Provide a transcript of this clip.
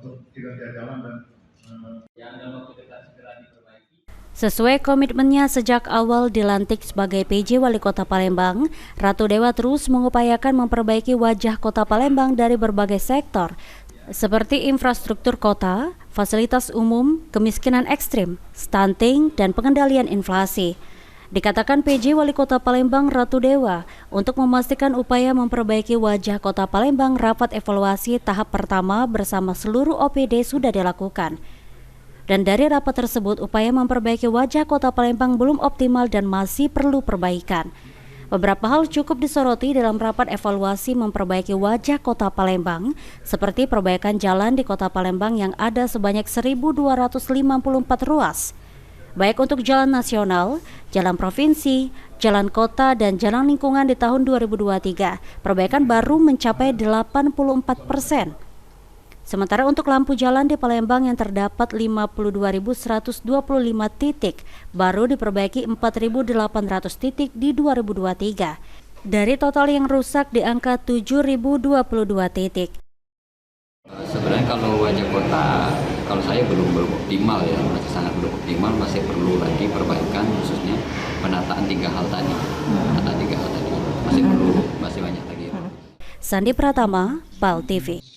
untuk kinerja jalan dan yang dalam waktu dekat segera diperbaiki. Sesuai komitmennya sejak awal dilantik sebagai PJ Wali Kota Palembang, Ratu Dewa terus mengupayakan memperbaiki wajah Kota Palembang dari berbagai sektor, seperti infrastruktur kota, fasilitas umum, kemiskinan ekstrim, stunting, dan pengendalian inflasi. Dikatakan PJ Wali Kota Palembang Ratu Dewa untuk memastikan upaya memperbaiki wajah Kota Palembang, rapat evaluasi tahap pertama bersama seluruh OPD sudah dilakukan. Dan dari rapat tersebut, upaya memperbaiki wajah Kota Palembang belum optimal dan masih perlu perbaikan. Beberapa hal cukup disoroti dalam rapat evaluasi memperbaiki wajah Kota Palembang, seperti perbaikan jalan di Kota Palembang yang ada sebanyak 1.254 ruas, baik untuk jalan nasional, jalan provinsi, jalan kota, dan jalan lingkungan di tahun 2023. Perbaikan baru mencapai 84%. Sementara untuk lampu jalan di Palembang yang terdapat 52.125 titik, baru diperbaiki 4.800 titik di 2023. Dari total yang rusak di angka 7.022 titik. Sebenarnya kalau wajah kota, kalau saya belum optimal ya, masih sangat belum optimal, masih perlu lagi perbaikan, khususnya penataan 3 hal tadi. Penataan 3 hal tadi masih banyak lagi. Sandi Pratama, PAL TV.